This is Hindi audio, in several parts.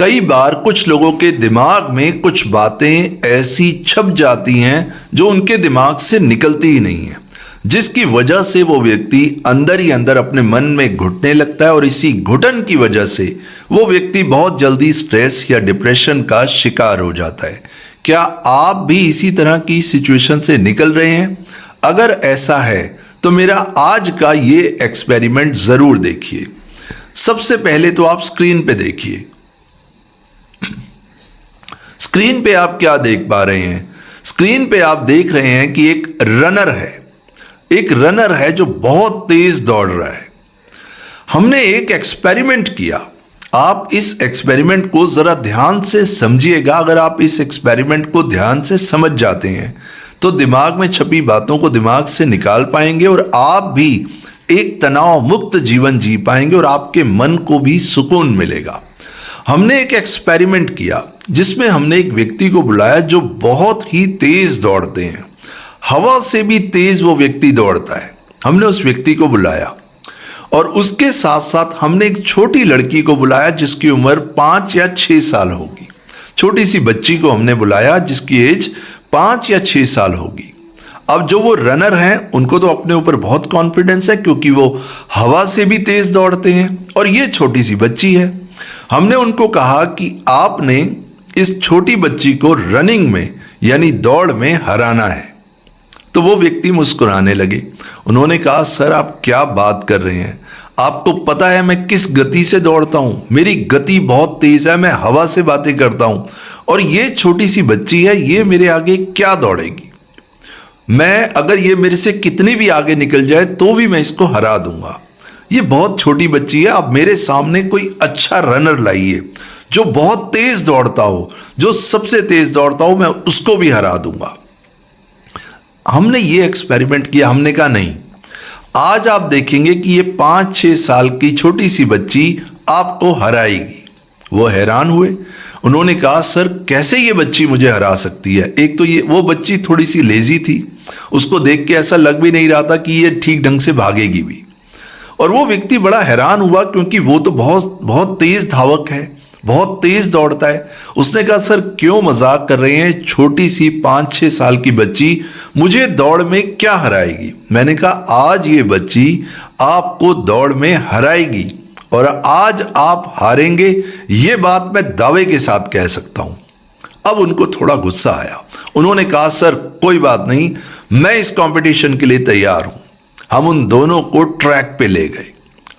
कई बार कुछ लोगों के दिमाग में कुछ बातें ऐसी छप जाती हैं जो उनके दिमाग से निकलती ही नहीं है, जिसकी वजह से वो व्यक्ति अंदर ही अंदर अपने मन में घुटने लगता है और इसी घुटन की वजह से वो व्यक्ति बहुत जल्दी स्ट्रेस या डिप्रेशन का शिकार हो जाता है। क्या आप भी इसी तरह की सिचुएशन से निकल रहे हैं? अगर ऐसा है तो मेरा आज का ये एक्सपेरिमेंट जरूर देखिए। सबसे पहले तो आप स्क्रीन पे देखिए। स्क्रीन पे आप क्या देख पा रहे हैं? स्क्रीन पे आप देख रहे हैं कि एक रनर है जो बहुत तेज दौड़ रहा है। हमने एक एक्सपेरिमेंट किया। आप इस एक्सपेरिमेंट को जरा ध्यान से समझिएगा। अगर आप इस एक्सपेरिमेंट को ध्यान से समझ जाते हैं तो दिमाग में छपी बातों को दिमाग से निकाल पाएंगे और आप भी एक तनाव मुक्त जीवन जी पाएंगे और आपके मन को भी सुकून मिलेगा। हमने एक एक्सपेरिमेंट किया जिसमें हमने एक व्यक्ति को बुलाया जो बहुत ही तेज दौड़ते हैं। हवा से भी तेज वो व्यक्ति दौड़ता है। हमने उस व्यक्ति को बुलाया और उसके साथ साथ हमने एक छोटी लड़की को बुलाया जिसकी उम्र 5 या 6 साल होगी। छोटी सी बच्ची को हमने बुलाया जिसकी एज 5 या 6 साल होगी। अब जो वो रनर हैं उनको तो अपने ऊपर बहुत कॉन्फिडेंस है क्योंकि वो हवा से भी तेज दौड़ते हैं और ये छोटी सी बच्ची है। हमने उनको कहा कि आपने इस छोटी बच्ची को रनिंग में यानी दौड़ में हराना है। तो वो व्यक्ति मुस्कुराने लगे। उन्होंने कहा, सर आप क्या बात कर रहे हैं? आपको पता है मैं किस गति से दौड़ता हूं? मेरी गति बहुत तेज है, मैं हवा से बातें करता हूं और ये छोटी सी बच्ची है, ये मेरे आगे क्या दौड़ेगी? मैं अगर ये मेरे से कितनी भी आगे निकल जाए तो भी मैं इसको हरा दूंगा। ये बहुत छोटी बच्ची है। आप मेरे सामने कोई अच्छा रनर लाइए जो बहुत तेज दौड़ता हो, जो सबसे तेज दौड़ता हो, मैं उसको भी हरा दूंगा। हमने ये एक्सपेरिमेंट किया। हमने कहा नहीं, आज आप देखेंगे कि ये 5-6 साल की छोटी सी बच्ची आपको हराएगी। वो हैरान हुए। उन्होंने कहा, सर कैसे ये बच्ची मुझे हरा सकती है? एक तो ये वो बच्ची थोड़ी सी लेजी थी, उसको देख के ऐसा लग भी नहीं रहा था कि ये ठीक ढंग से भागेगी भी। और वो व्यक्ति बड़ा हैरान हुआ क्योंकि वो तो बहुत बहुत तेज धावक है, बहुत तेज दौड़ता है। उसने कहा, सर क्यों मजाक कर रहे हैं? छोटी सी 5-6 साल की बच्ची मुझे दौड़ में क्या हराएगी? मैंने कहा, आज ये बच्ची आपको दौड़ में हराएगी और आज आप हारेंगे, ये बात मैं दावे के साथ कह सकता हूं। अब उनको थोड़ा गुस्सा आया। उन्होंने कहा, सर कोई बात नहीं, मैं इस कंपटीशन के लिए तैयार हूं। हम उन दोनों को ट्रैक पे ले गए,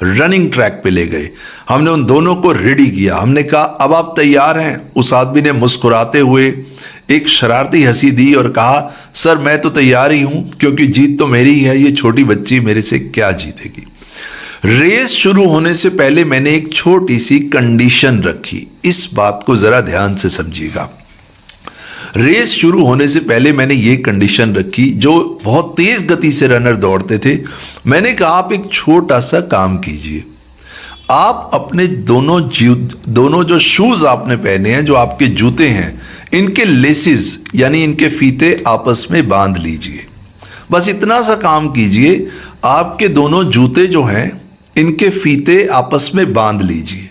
रनिंग ट्रैक पे ले गए। हमने उन दोनों को रेडी किया। हमने कहा, अब आप तैयार हैं? उस आदमी ने मुस्कुराते हुए एक शरारती हंसी दी और कहा, सर मैं तो तैयार ही हूं क्योंकि जीत तो मेरी ही है, ये छोटी बच्ची मेरे से क्या जीतेगी। रेस शुरू होने से पहले मैंने एक छोटी सी कंडीशन रखी। इस बात को जरा ध्यान से समझिएगा। रेस शुरू होने से पहले मैंने ये कंडीशन रखी, जो बहुत तेज गति से रनर दौड़ते थे। मैंने कहा, आप एक छोटा सा काम कीजिए। आप अपने दोनों जो शूज आपने पहने हैं, जो आपके जूते हैं, इनके लेसेस यानी इनके फीते आपस में बांध लीजिए। बस इतना सा काम कीजिए। आपके दोनों जूते जो हैं इनके फीते आपस में बांध लीजिए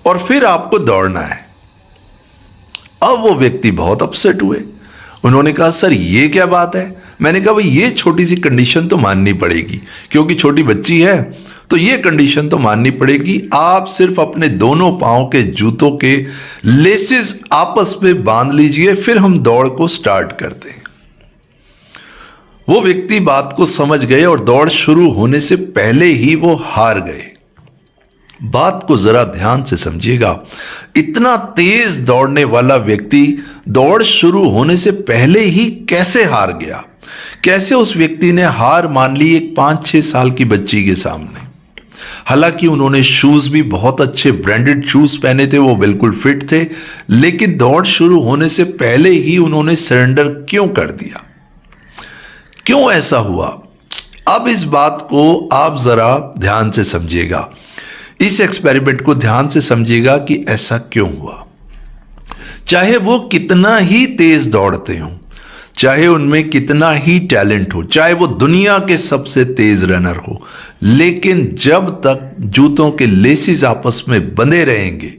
और फिर आपको दौड़ना है। अब वो व्यक्ति बहुत अपसेट हुए। उन्होंने कहा, सर ये क्या बात है? मैंने कहा, भाई ये छोटी सी कंडीशन तो माननी पड़ेगी क्योंकि छोटी बच्ची है, तो ये कंडीशन तो माननी पड़ेगी। आप सिर्फ अपने दोनों पांव के जूतों के लेसेस आपस में बांध लीजिए, फिर हम दौड़ को स्टार्ट करते हैं। वो व्यक्ति बात को समझ गए और दौड़ शुरू होने से पहले ही वो हार गए। बात को जरा ध्यान से समझिएगा। इतना तेज दौड़ने वाला व्यक्ति दौड़ शुरू होने से पहले ही कैसे हार गया? कैसे उस व्यक्ति ने हार मान ली एक 5-6 साल की बच्ची के सामने? हालांकि उन्होंने शूज भी बहुत अच्छे ब्रांडेड शूज पहने थे, वो बिल्कुल फिट थे, लेकिन दौड़ शुरू होने से पहले ही उन्होंने सरेंडर क्यों कर दिया? क्यों ऐसा हुआ? अब इस बात को आप जरा ध्यान से समझिएगा। इस एक्सपेरिमेंट को ध्यान से समझिएगा कि ऐसा क्यों हुआ। चाहे वो कितना ही तेज दौड़ते हों, चाहे उनमें कितना ही टैलेंट हो, चाहे वो दुनिया के सबसे तेज रनर हो, लेकिन जब तक जूतों के लेसिस आपस में बंधे रहेंगे,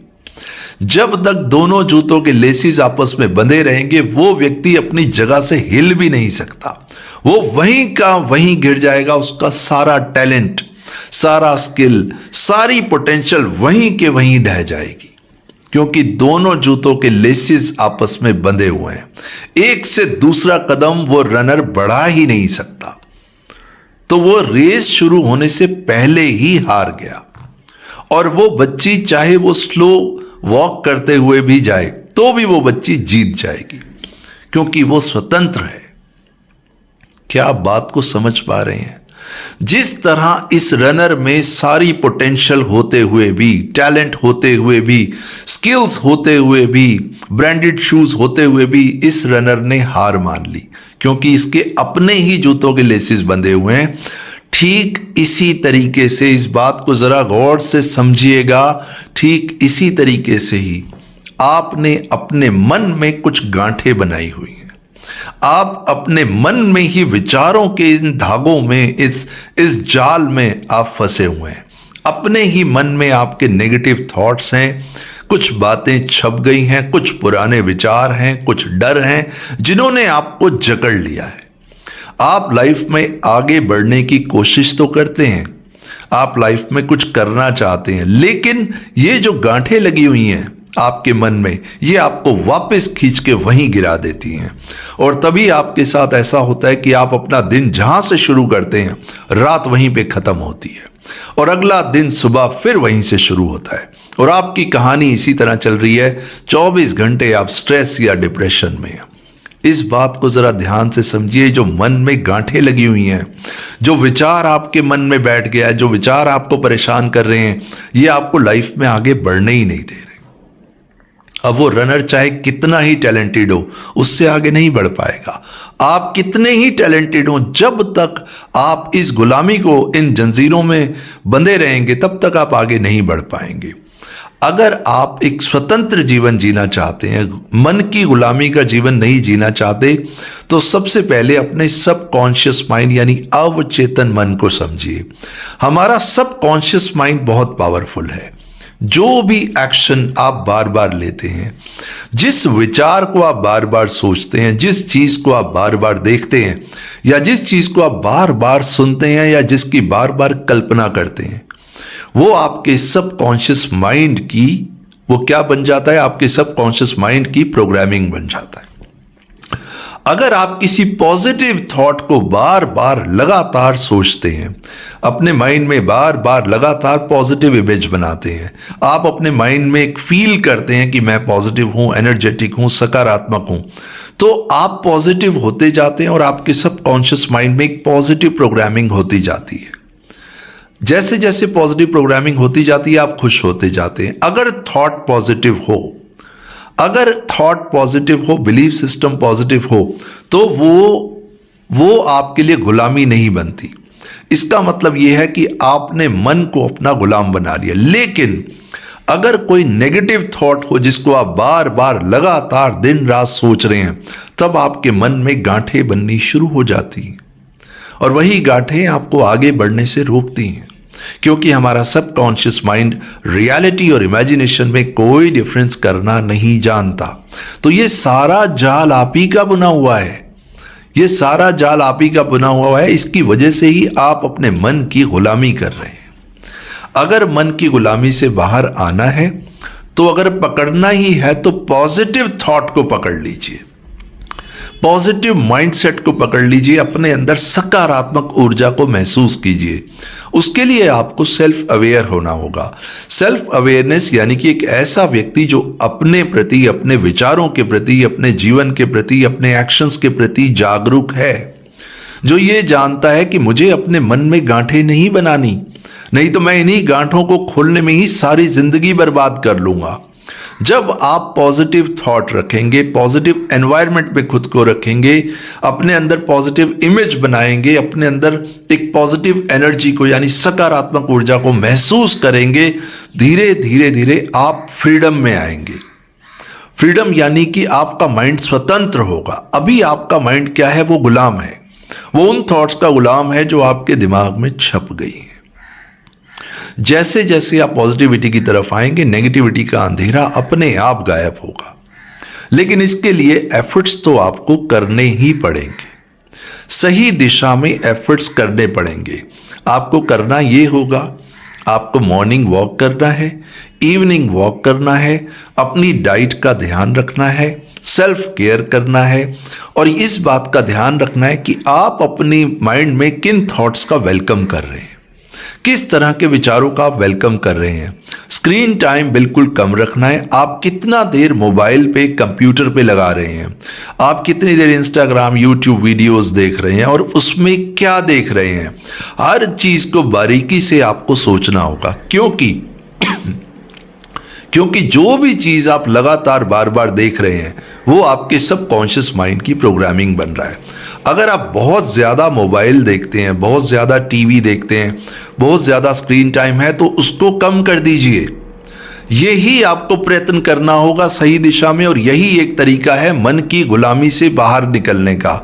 जब तक दोनों जूतों के लेसिस आपस में बंधे रहेंगे वो व्यक्ति अपनी जगह से हिल भी नहीं सकता। वो वहीं का वहीं गिर जाएगा। उसका सारा टैलेंट, सारा स्किल, सारी पोटेंशियल वहीं के वहीं ढह जाएगी, क्योंकि दोनों जूतों के लेसिस आपस में बंधे हुए हैं। एक से दूसरा कदम वो रनर बढ़ा ही नहीं सकता, तो वो रेस शुरू होने से पहले ही हार गया। और वो बच्ची चाहे वो स्लो वॉक करते हुए भी जाए तो भी वो बच्ची जीत जाएगी, क्योंकि वो स्वतंत्र है। क्या आप बात को समझ पा रहे हैं? जिस तरह इस रनर में सारी पोटेंशियल होते हुए भी, टैलेंट होते हुए भी, स्किल्स होते हुए भी, ब्रांडेड शूज होते हुए भी इस रनर ने हार मान ली, क्योंकि इसके अपने ही जूतों के लेसिस बंधे हुए हैं। ठीक इसी तरीके से इस बात को जरा गौर से समझिएगा। ठीक इसी तरीके से ही आपने अपने मन में कुछ गांठें बनाई हुई हैं। आप अपने मन में ही विचारों के इन धागों में, इस जाल में आप फंसे हुए हैं। अपने ही मन में आपके नेगेटिव थॉट्स हैं, कुछ बातें छप गई हैं, कुछ पुराने विचार हैं, कुछ डर हैं जिन्होंने आपको जकड़ लिया है। आप लाइफ में आगे बढ़ने की कोशिश तो करते हैं, आप लाइफ में कुछ करना चाहते हैं, लेकिन ये जो गांठें लगी हुई हैं आपके मन में, ये आपको वापस खींच के वहीं गिरा देती हैं। और तभी आपके साथ ऐसा होता है कि आप अपना दिन जहां से शुरू करते हैं, रात वहीं पे खत्म होती है और अगला दिन सुबह फिर वहीं से शुरू होता है। और आपकी कहानी इसी तरह चल रही है। 24 घंटे आप स्ट्रेस या डिप्रेशन में हैं। इस बात को जरा ध्यान से समझिए। जो मन में गांठें लगी हुई हैं, जो विचार आपके मन में बैठ गया है, जो विचार आपको परेशान कर रहे हैं, ये आपको लाइफ में आगे बढ़ने ही नहीं दे रहे। अब वो रनर चाहे कितना ही टैलेंटेड हो, उससे आगे नहीं बढ़ पाएगा। आप कितने ही टैलेंटेड हो, जब तक आप इस गुलामी को, इन जंजीरों में बंधे रहेंगे, तब तक आप आगे नहीं बढ़ पाएंगे। अगर आप एक स्वतंत्र जीवन जीना चाहते हैं, मन की गुलामी का जीवन नहीं जीना चाहते, तो सबसे पहले अपने सबकॉन्शियस माइंड यानी अवचेतन मन को समझिए। हमारा सबकॉन्शियस माइंड बहुत पावरफुल है। जो भी एक्शन आप बार बार लेते हैं, जिस विचार को आप बार बार सोचते हैं, जिस चीज को आप बार बार देखते हैं, या जिस चीज को आप बार बार सुनते हैं, या जिसकी बार बार कल्पना करते हैं, वो आपके सबकॉन्शियस माइंड की, वो क्या बन जाता है? आपके सबकॉन्शियस माइंड की प्रोग्रामिंग बन जाता है। अगर आप किसी पॉजिटिव थॉट को बार बार लगातार सोचते हैं, अपने माइंड में बार बार लगातार पॉजिटिव इमेज बनाते हैं, आप अपने माइंड में एक फील करते हैं कि मैं पॉजिटिव हूं, एनर्जेटिक हूं, सकारात्मक हूं, तो आप पॉजिटिव होते जाते हैं और आपके सबकॉन्शियस माइंड में एक पॉजिटिव प्रोग्रामिंग होती जाती है। जैसे जैसे पॉजिटिव प्रोग्रामिंग होती जाती है, आप खुश होते जाते हैं। अगर थॉट पॉजिटिव हो, अगर थॉट पॉजिटिव हो, बिलीफ सिस्टम पॉजिटिव हो, तो वो आपके लिए गुलामी नहीं बनती। इसका मतलब यह है कि आपने मन को अपना गुलाम बना लिया। लेकिन अगर कोई नेगेटिव थॉट हो जिसको आप बार बार लगातार दिन रात सोच रहे हैं, तब आपके मन में गांठें बननी शुरू हो जाती हैं, और वही गांठें आपको आगे बढ़ने से रोकती हैं, क्योंकि हमारा सबकॉन्शियस माइंड रियलिटी और इमेजिनेशन में कोई डिफरेंस करना नहीं जानता। तो ये सारा जाल आप ही का बुना हुआ है, ये सारा जाल आप ही का बुना हुआ है। इसकी वजह से ही आप अपने मन की गुलामी कर रहे हैं। अगर मन की गुलामी से बाहर आना है, तो अगर पकड़ना ही है, तो पॉजिटिव थॉट को पकड़ लीजिए, पॉजिटिव माइंडसेट को पकड़ लीजिए, अपने अंदर सकारात्मक ऊर्जा को महसूस कीजिए। उसके लिए आपको सेल्फ अवेयर होना होगा। सेल्फ अवेयरनेस यानी कि एक ऐसा व्यक्ति जो अपने प्रति, अपने विचारों के प्रति, अपने जीवन के प्रति, अपने एक्शंस के प्रति जागरूक है, जो ये जानता है कि मुझे अपने मन में गांठें नहीं बनानी, नहीं तो मैं इन्हीं गांठों को खोलने में ही सारी जिंदगी बर्बाद कर लूंगा। जब आप पॉजिटिव थॉट रखेंगे, पॉजिटिव एनवायरनमेंट में खुद को रखेंगे, अपने अंदर पॉजिटिव इमेज बनाएंगे, अपने अंदर एक पॉजिटिव एनर्जी को यानी सकारात्मक ऊर्जा को महसूस करेंगे, धीरे धीरे धीरे आप फ्रीडम में आएंगे। फ्रीडम यानी कि आपका माइंड स्वतंत्र होगा। अभी आपका माइंड क्या है? वो गुलाम है, वो उन थॉट्स का गुलाम है जो आपके दिमाग में छप गई है। जैसे जैसे आप पॉजिटिविटी की तरफ आएंगे, नेगेटिविटी का अंधेरा अपने आप गायब होगा। लेकिन इसके लिए एफर्ट्स तो आपको करने ही पड़ेंगे, सही दिशा में एफर्ट्स करने पड़ेंगे। आपको करना ये होगा, आपको मॉर्निंग वॉक करना है, इवनिंग वॉक करना है, अपनी डाइट का ध्यान रखना है, सेल्फ केयर करना है और इस बात का ध्यान रखना है कि आप अपनी माइंड में किन थॉट्स का वेलकम कर रहे हैं, किस तरह के विचारों का आप वेलकम कर रहे हैं। स्क्रीन टाइम बिल्कुल कम रखना है। आप कितना देर मोबाइल पे, कंप्यूटर पे लगा रहे हैं, आप कितनी देर इंस्टाग्राम, यूट्यूब वीडियोस देख रहे हैं और उसमें क्या देख रहे हैं, हर चीज को बारीकी से आपको सोचना होगा। क्योंकि जो भी चीज आप लगातार बार बार देख रहे हैं वो आपके सबकॉन्शियस माइंड की प्रोग्रामिंग बन रहा है। अगर आप बहुत ज्यादा मोबाइल देखते हैं, बहुत ज्यादा टीवी देखते हैं, बहुत ज्यादा स्क्रीन टाइम है, तो उसको कम कर दीजिए। यही आपको प्रयत्न करना होगा सही दिशा में और यही एक तरीका है मन की गुलामी से बाहर निकलने का।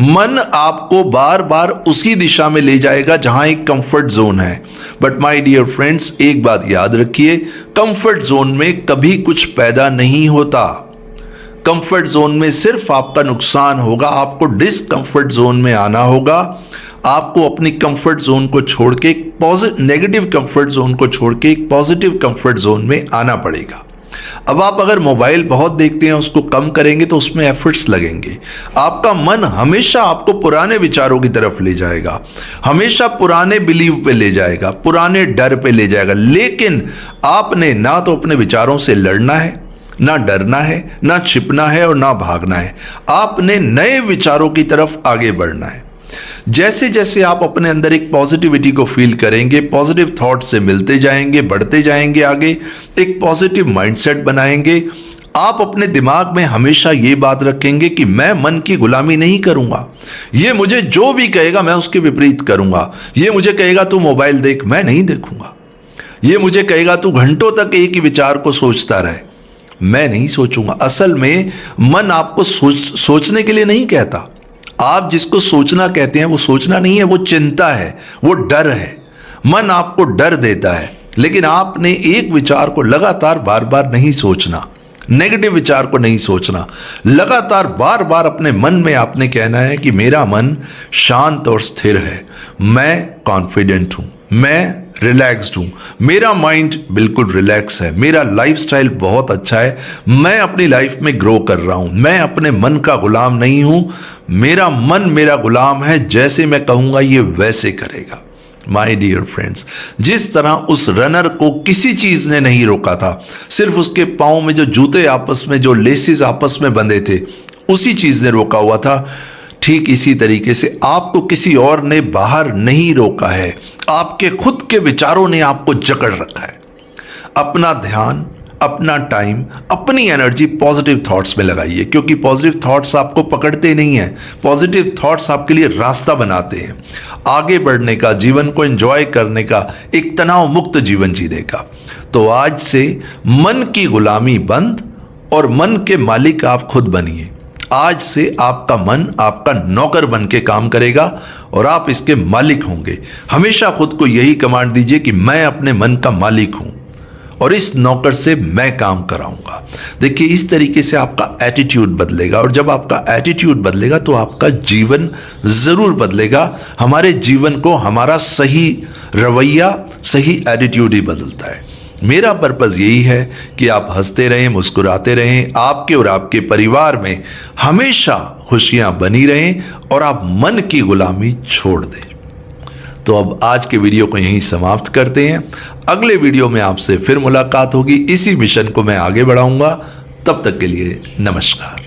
मन आपको बार बार उसी दिशा में ले जाएगा जहां एक कंफर्ट जोन है। बट माय डियर फ्रेंड्स, एक बात याद रखिए, कंफर्ट जोन में कभी कुछ पैदा नहीं होता। कंफर्ट जोन में सिर्फ आपका नुकसान होगा। आपको डिसकंफर्ट जोन में आना होगा। आपको अपनी कंफर्ट जोन को छोड़ के नेगेटिव कंफर्ट जोन को छोड़ के एक पॉजिटिव कंफर्ट जोन में आना पड़ेगा। अब आप अगर मोबाइल बहुत देखते हैं, उसको कम करेंगे तो उसमें एफर्ट्स लगेंगे। आपका मन हमेशा आपको पुराने विचारों की तरफ ले जाएगा, हमेशा पुराने बिलीव पे ले जाएगा, पुराने डर पे ले जाएगा। लेकिन आपने ना तो अपने विचारों से लड़ना है, ना डरना है, ना छिपना है और ना भागना है। आपने नए विचारों की तरफ आगे बढ़ना है। जैसे जैसे आप अपने अंदर एक पॉजिटिविटी को फील करेंगे, पॉजिटिव थॉट से मिलते जाएंगे, बढ़ते जाएंगे आगे, एक पॉजिटिव माइंडसेट बनाएंगे। आप अपने दिमाग में हमेशा ये बात रखेंगे कि मैं मन की गुलामी नहीं करूंगा। ये मुझे जो भी कहेगा मैं उसके विपरीत करूंगा। ये मुझे कहेगा तू मोबाइल देख, मैं नहीं देखूंगा। ये मुझे कहेगा तू घंटों तक एक ही विचार को सोचता रहे, मैं नहीं सोचूंगा। असल में मन आपको सोचने के लिए नहीं कहता। आप जिसको सोचना कहते हैं वो सोचना नहीं है, वो चिंता है, वो डर है। मन आपको डर देता है। लेकिन आपने एक विचार को लगातार बार बार नहीं सोचना, नेगेटिव विचार को नहीं सोचना। लगातार बार बार अपने मन में आपने कहना है कि मेरा मन शांत और स्थिर है, मैं कॉन्फिडेंट हूं, मैं रिलैक्स्ड हूं, मेरा माइंड बिल्कुल रिलैक्स है, मेरा लाइफस्टाइल बहुत अच्छा है, मैं अपनी लाइफ में ग्रो कर रहा हूं, मैं अपने मन का गुलाम नहीं हूं, मेरा मन मेरा गुलाम है, जैसे मैं कहूंगा ये वैसे करेगा। माय डियर फ्रेंड्स, जिस तरह उस रनर को किसी चीज ने नहीं रोका था, सिर्फ उसके पांव में जो जूते आपस में, जो लेसेस आपस में बंधे थे, उसी चीज ने रोका हुआ था। ठीक इसी तरीके से आपको किसी और ने बाहर नहीं रोका है, आपके खुद के विचारों ने आपको जकड़ रखा है। अपना ध्यान, अपना टाइम, अपनी एनर्जी पॉजिटिव थॉट्स में लगाइए, क्योंकि पॉजिटिव थॉट्स आपको पकड़ते नहीं हैं। पॉजिटिव थॉट्स आपके लिए रास्ता बनाते हैं आगे बढ़ने का, जीवन को एंजॉय करने का, एक तनाव मुक्त जीवन जीने का। तो आज से मन की गुलामी बंद और मन के मालिक आप खुद बनिए। आज से आपका मन आपका नौकर बन के काम करेगा और आप इसके मालिक होंगे। हमेशा खुद को यही कमांड दीजिए कि मैं अपने मन का मालिक हूं और इस नौकर से मैं काम कराऊंगा। देखिए, इस तरीके से आपका एटीट्यूड बदलेगा और जब आपका एटीट्यूड बदलेगा तो आपका जीवन जरूर बदलेगा। हमारे जीवन को हमारा सही रवैया, सही एटीट्यूड ही बदलता है। मेरा पर्पस यही है कि आप हंसते रहें, मुस्कुराते रहें, आपके और आपके परिवार में हमेशा खुशियां बनी रहें और आप मन की गुलामी छोड़ दें। तो अब आज के वीडियो को यहीं समाप्त करते हैं। अगले वीडियो में आपसे फिर मुलाकात होगी। इसी मिशन को मैं आगे बढ़ाऊंगा। तब तक के लिए नमस्कार।